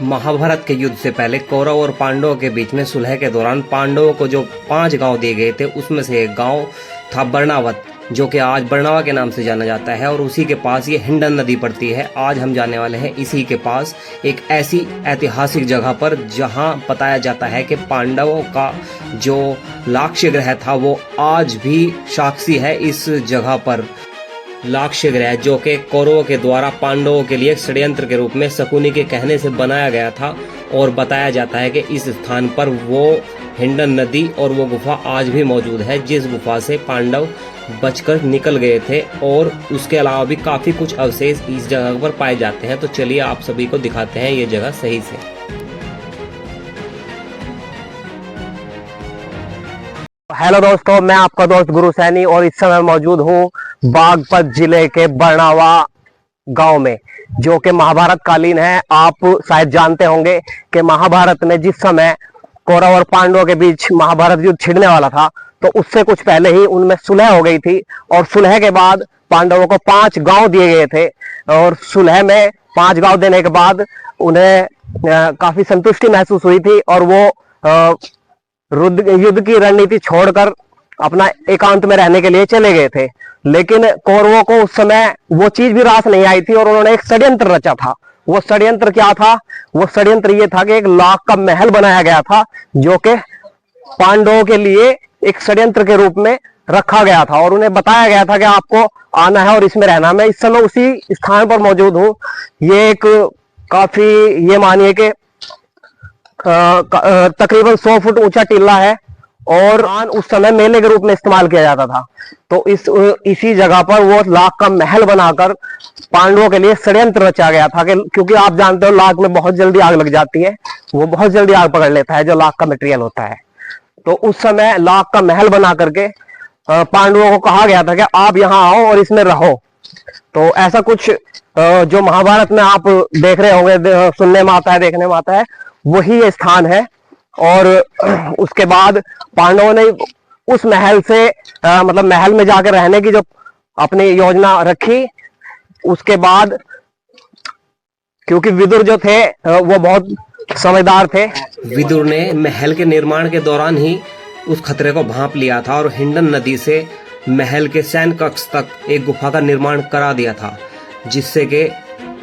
महाभारत के युद्ध से पहले कौरव और पांडवों के बीच में सुलह के दौरान पांडवों को जो 5 गांव दिए गए थे उसमें से एक गांव था बर्णावत, जो कि आज बर्नावा के नाम से जाना जाता है और उसी के पास ये हिंडन नदी पड़ती है। आज हम जाने वाले हैं इसी के पास एक ऐसी ऐतिहासिक जगह पर जहां बताया जाता है कि पांडवों का जो लाक्ष्य ग्रह था वो आज भी साक्षी है। इस जगह पर लाक्ष्य ग्रह जो कि कौरवों के द्वारा पांडवों के लिए एक षड्यंत्र के रूप में शकुनी के कहने से बनाया गया था और बताया जाता है कि इस स्थान पर वो हिंडन नदी और वो गुफा आज भी मौजूद है, जिस गुफा से पांडव बचकर निकल गए थे। और उसके अलावा भी काफी कुछ अवशेष इस जगह पर पाए जाते हैं। तो चलिए आप सभी को दिखाते हैं ये जगह सही से। हेलो दोस्तों, मैं आपका दोस्त गुरु सैनी और इस समय मौजूद हूँ बागपत जिले के बर्नावा गांव में, जो कि महाभारत कालीन है। आप शायद जानते होंगे कि महाभारत में जिस समय कौरव और पांडवों के बीच महाभारत युद्ध छिड़ने वाला था तो उससे कुछ पहले ही उनमें सुलह हो गई थी और सुलह के बाद पांडवों को 5 गांव दिए गए थे और सुलह में 5 गांव देने के बाद उन्हें काफी संतुष्टि महसूस हुई थी और वो युद्ध की रणनीति छोड़कर अपना एकांत में रहने के लिए चले गए थे। लेकिन कौरवों को उस समय वो चीज भी रास नहीं आई थी और उन्होंने एक षड्यंत्र रचा था। वो षड्यंत्र क्या था? वो षड्यंत्र ये था कि एक लाख का महल बनाया गया था जो कि पांडवों के लिए एक षड्यंत्र के रूप में रखा गया था और उन्हें बताया गया था कि आपको आना है और इसमें रहना। मैं इस समय उसी स्थान पर मौजूद हूँ। ये एक काफी, ये मानिए कि तकरीबन 100 फुट ऊंचा टीला है और उस समय मेले के रूप में इस्तेमाल किया जाता था। तो इसी जगह पर वो लाख का महल बनाकर पांडवों के लिए षड्यंत्र रचा गया था कि क्योंकि आप जानते हो लाख में बहुत जल्दी आग लग जाती है, वो बहुत जल्दी आग पकड़ लेता है जो लाख का मटेरियल होता है। तो उस समय लाख का महल बना करके पांडवों को कहा गया था कि आप यहाँ आओ और इसमें रहो। तो ऐसा कुछ जो महाभारत में आप देख रहे होंगे, सुनने में आता है, देखने में आता है, वही ये स्थान है। और उसके बाद पांडवों ने उस महल से मतलब महल में जाकर रहने की जो अपनी योजना रखी, उसके बाद क्योंकि विदुर जो थे वो बहुत समझदार थे, विदुर ने महल के निर्माण के दौरान ही उस खतरे को भांप लिया था और हिंडन नदी से महल के सैन्य कक्ष तक एक गुफा का निर्माण करा दिया था, जिससे कि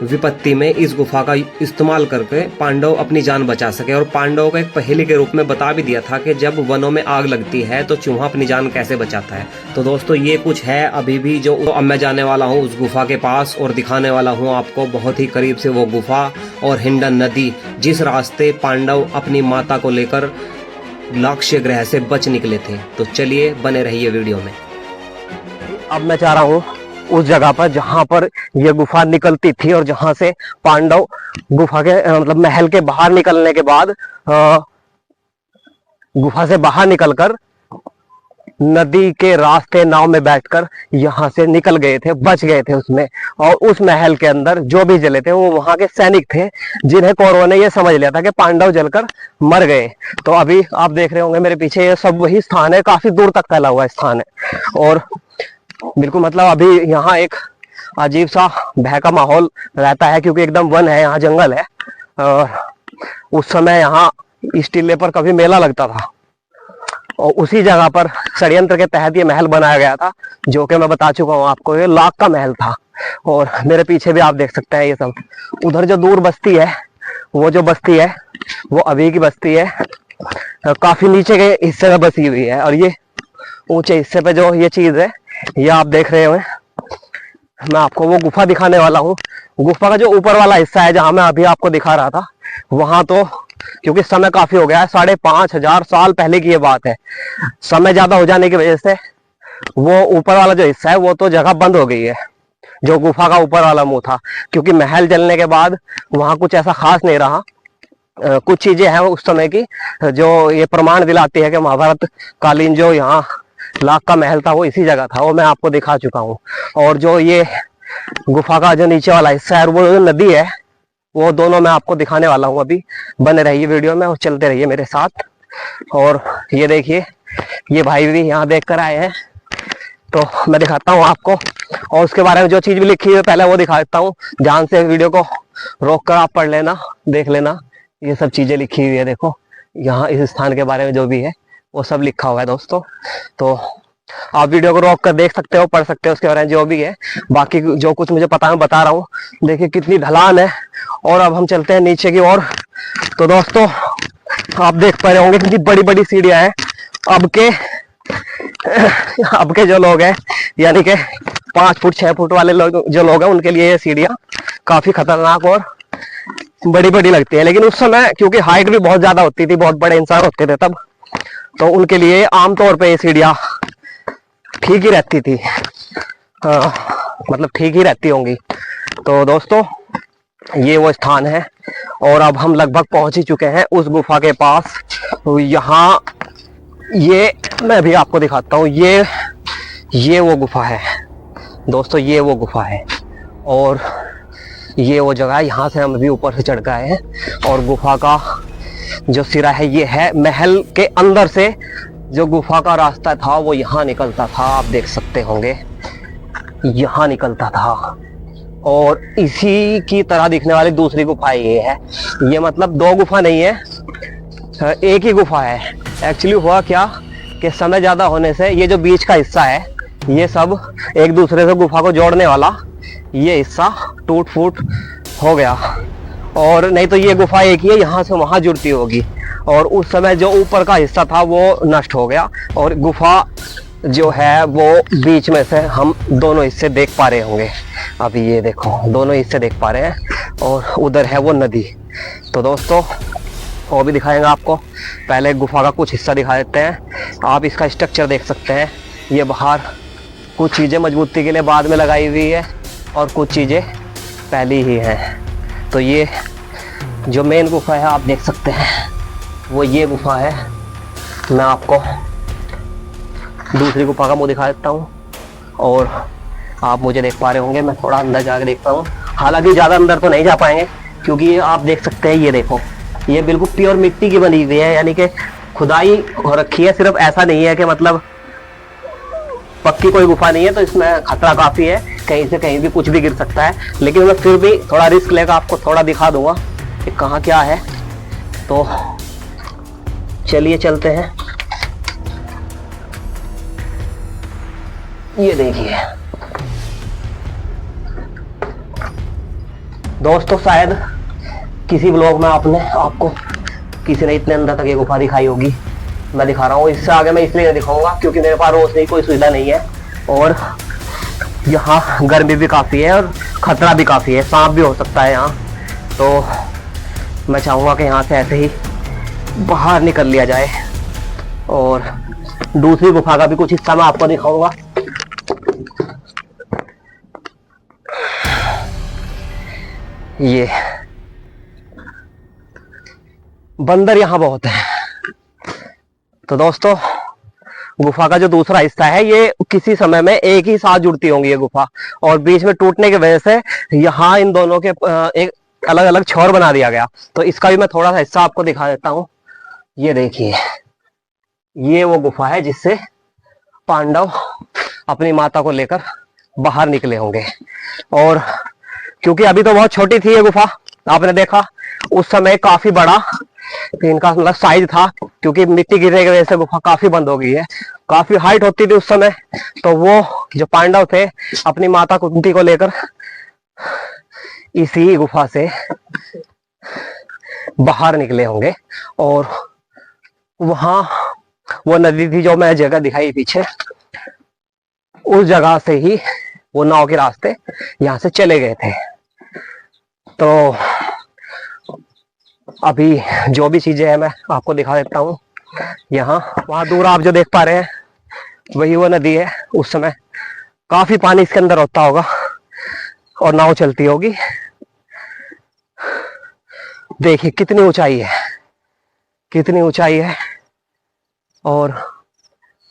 विपत्ति में इस गुफा का इस्तेमाल करके पांडव अपनी जान बचा सके। और पांडवों को एक पहेली के रूप में बता भी दिया था कि जब वनों में आग लगती है तो चूहा अपनी जान कैसे बचाता है। तो दोस्तों ये कुछ है अभी भी जो अब मैं जाने वाला हूँ उस गुफा के पास और दिखाने वाला हूँ आपको बहुत ही करीब से वो गुफा और हिंडन नदी, जिस रास्ते पांडव अपनी माता को लेकर लाक्ष्य ग्रह से बच निकले थे। तो चलिए बने रहिए वीडियो में। अब मैं चाह रहा हूँ उस जगह पर जहां पर यह गुफा निकलती थी और जहां से पांडव गुफा के मतलब महल के बाहर निकलने के बाद गुफा से बाहर निकलकर नदी के रास्ते नाव में बैठकर यहां से निकल गए थे, बच गए थे उसमें। और उस महल के अंदर जो भी जले थे वो वहां के सैनिक थे, जिन्हें कौरवों ने यह समझ लिया था कि पांडव जलकर मर गए। तो अभी आप देख रहे होंगे मेरे पीछे, ये सब वही स्थान है, काफी दूर तक फैला हुआ स्थान है और बिल्कुल मतलब अभी यहाँ एक अजीब सा भय का माहौल रहता है क्योंकि एकदम वन है, यहाँ जंगल है। और उस समय यहाँ इस टीले पर कभी मेला लगता था और उसी जगह पर षड्यंत्र के तहत ये महल बनाया गया था, जो कि मैं बता चुका हूँ आपको, ये लाख का महल था। और मेरे पीछे भी आप देख सकते हैं ये सब। उधर जो दूर बस्ती है, वो जो बस्ती है वो अभी की बस्ती है, काफी नीचे के हिस्से में बसी हुई है। और ये ऊंचे हिस्से पे जो ये चीज है ये आप देख रहे हो, मैं आपको वो गुफा दिखाने वाला हूँ। गुफा का जो ऊपर वाला हिस्सा है जहां मैं अभी आपको दिखा रहा था, वहां तो क्योंकि समय काफी हो गया है, 5,500 साल पहले की ये बात है, समय ज्यादा हो जाने की वजह से वो ऊपर वाला जो हिस्सा है वो तो जगह बंद हो गई है, जो गुफा का ऊपर वाला मुंह था। क्योंकि महल जलने के बाद वहां कुछ ऐसा खास नहीं रहा। कुछ चीजें हैं उस समय की जो ये प्रमाण दिलाती है कि महाभारत कालीन जो यहाँ लाख का महल था वो इसी जगह था, वो मैं आपको दिखा चुका हूँ। और जो ये गुफा का जो नीचे वाला हिस्सा है और वो जो नदी है, वो दोनों मैं आपको दिखाने वाला हूँ। अभी बने रहिए वीडियो में और चलते रहिए मेरे साथ। और ये देखिए, ये भाई भी यहाँ देख कर आए हैं, तो मैं दिखाता हूँ आपको। और उसके बारे में जो चीज भी लिखी है पहले वो दिखा देता हूँ। ध्यान से वीडियो को रोक कर आप पढ़ लेना, देख लेना ये सब चीजें लिखी हुई है, देखो यहाँ इस स्थान के बारे में जो भी है वो सब लिखा हुआ है दोस्तों। तो आप वीडियो को रोक कर देख सकते हो, पढ़ सकते हो उसके बारे में जो भी है। बाकी जो कुछ मुझे पता है मैं बता रहा हूँ। देखिए कितनी ढलान है। और अब हम चलते हैं नीचे की ओर। तो दोस्तों आप देख पा रहे होंगे कितनी बड़ी बड़ी सीढ़ियां हैं। अब के जो लोग हैं, यानी कि 5 फुट 6 फुट वाले लोग जो लोग हैं, उनके लिए ये सीढ़ियां काफी खतरनाक और बड़ी बड़ी लगती है। लेकिन उस समय क्योंकि हाइट भी बहुत ज्यादा होती थी, बहुत बड़े इंसान होते थे तब, तो उनके लिए आमतौर पे ये सीढ़ियां ठीक ही रहती थी। मतलब ठीक ही रहती होंगी। तो दोस्तों ये वो स्थान है और अब हम लगभग पहुंच ही चुके हैं उस गुफा के पास। तो यहाँ ये मैं भी आपको दिखाता हूँ। ये वो गुफा है दोस्तों, ये वो गुफा है और ये वो जगह है। यहाँ से हम अभी ऊपर से चढ़ गए हैं और गुफा का जो सिरा है ये है। महल के अंदर से जो गुफा का रास्ता था वो यहाँ निकलता था, आप देख सकते होंगे यहाँ निकलता था। और इसी की तरह दिखने वाली दूसरी गुफा ये है। ये मतलब 2 गुफा नहीं है, एक ही गुफा है। एक्चुअली हुआ क्या कि समय ज्यादा होने से ये जो बीच का हिस्सा है ये सब एक दूसरे से गुफा को जोड़ने वाला ये हिस्सा टूट फूट हो गया। और नहीं तो ये गुफा एक ही है, यहाँ से वहां जुड़ती होगी। और उस समय जो ऊपर का हिस्सा था वो नष्ट हो गया और गुफा जो है वो बीच में से हम दोनों हिस्से देख पा रहे होंगे। अभी ये देखो दोनों हिस्से देख पा रहे हैं और उधर है वो नदी। तो दोस्तों वो भी दिखाएंगे आपको। पहले गुफा का कुछ हिस्सा दिखा देते हैं। आप इसका स्ट्रक्चर देख सकते हैं। ये बाहर कुछ चीज़ें मजबूती के लिए बाद में लगाई हुई है और कुछ चीज़ें पहली ही हैं। तो ये जो मेन गुफा है आप देख सकते हैं वो ये गुफा है। मैं आपको दूसरी गुफा का मुंह दिखा देता हूँ और आप मुझे देख पा रहे होंगे। मैं थोड़ा अंदर जाकर देखता हूँ, हालांकि ज़्यादा अंदर तो नहीं जा पाएंगे क्योंकि ये आप देख सकते हैं। ये देखो ये बिल्कुल प्योर मिट्टी की बनी हुई है, यानी कि खुदाई हो रखी है। सिर्फ ऐसा नहीं है कि मतलब पक्की कोई गुफा नहीं है, तो इसमें खतरा काफी है, कहीं से कहीं भी कुछ भी गिर सकता है। लेकिन मैं फिर भी थोड़ा रिस्क लेकर आपको थोड़ा दिखा दूंगा कि कहाँ क्या है। तो चलिए चलते हैं। ये देखिए दोस्तों, शायद किसी ब्लॉग में आपको किसी ने इतने अंदर तक ये गुफा दिखाई होगी। मैं दिखा रहा हूँ। इससे आगे मैं इसलिए नहीं दिखाऊंगा क्योंकि मेरे पास रोशनी की कोई सुविधा नहीं है और यहाँ गर्मी भी काफ़ी है और ख़तरा भी काफ़ी है, सांप भी हो सकता है यहाँ। तो मैं चाहूँगा कि यहाँ से ऐसे ही बाहर निकल लिया जाए और दूसरी गुफा का भी कुछ हिस्सा मैं आपको दिखाऊंगा। ये बंदर यहाँ बहुत है। तो दोस्तों गुफा का जो दूसरा हिस्सा है ये किसी समय में एक ही साथ जुड़ती होंगी ये गुफा, और बीच में टूटने की वजह से यहाँ इन दोनों के एक अलग अलग छोर बना दिया गया। तो इसका भी मैं थोड़ा सा हिस्सा आपको दिखा देता हूँ। ये देखिए ये वो गुफा है जिससे पांडव अपनी माता को लेकर बाहर निकले होंगे। और क्योंकि अभी तो बहुत छोटी थी ये गुफा, आपने देखा उस समय काफी बड़ा इनका मतलब साइज था, क्योंकि मिट्टी गिरने की वजह से गुफा काफी बंद हो गई है। काफी हाइट होती थी उस समय। तो वो जो पांडव थे अपनी माता कुंती को लेकर इसी गुफा से बाहर निकले होंगे। और वहां वो नदी थी जो मैं जगह दिखाई पीछे, उस जगह से ही वो नाव के रास्ते यहाँ से चले गए थे। तो अभी जो भी चीजें हैं मैं आपको दिखा देता हूँ। यहाँ वहां दूर आप जो देख पा रहे हैं वही वो नदी है। उस समय काफी पानी इसके अंदर होता होगा और नाव चलती होगी। देखिए कितनी ऊंचाई है, कितनी ऊंचाई है। और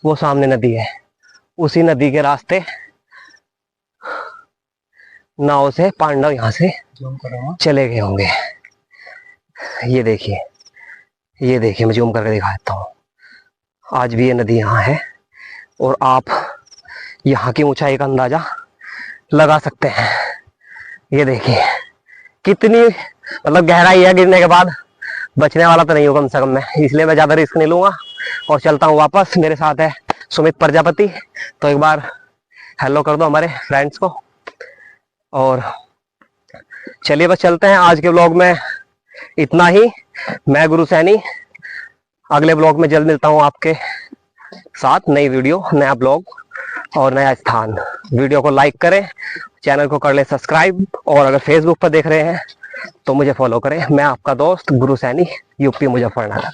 वो सामने नदी है, उसी नदी के रास्ते नाव से पांडव यहाँ से चले गए होंगे। ये देखिए, ये देखिए, मैं जूम करके दिखा देता हूँ। आज भी ये नदी यहाँ है और आप यहाँ की ऊंचाई का अंदाजा लगा सकते हैं। ये देखिए कितनी मतलब गहराई है गिरने के बाद। बचने वाला तो नहीं हूँ कम से कम मैं, इसलिए मैं ज़्यादा रिस्क नहीं लूँगा और चलता हूँ वापस। मेरे साथ है सुमित प्रजापति, तो एक बार हेलो कर दो हमारे फ्रेंड्स को। और चलिए बस चलते हैं। आज के ब्लॉग में इतना ही। मैं गुरु सैनी, अगले ब्लॉग में जल्द मिलता हूँ आपके साथ। नई वीडियो, नया ब्लॉग और नया स्थान। वीडियो को लाइक करें, चैनल को कर लें सब्सक्राइब, और अगर फेसबुक पर देख रहे हैं तो मुझे फॉलो करें। मैं आपका दोस्त गुरु सैनी, यूपी मुजफ्फरनगर।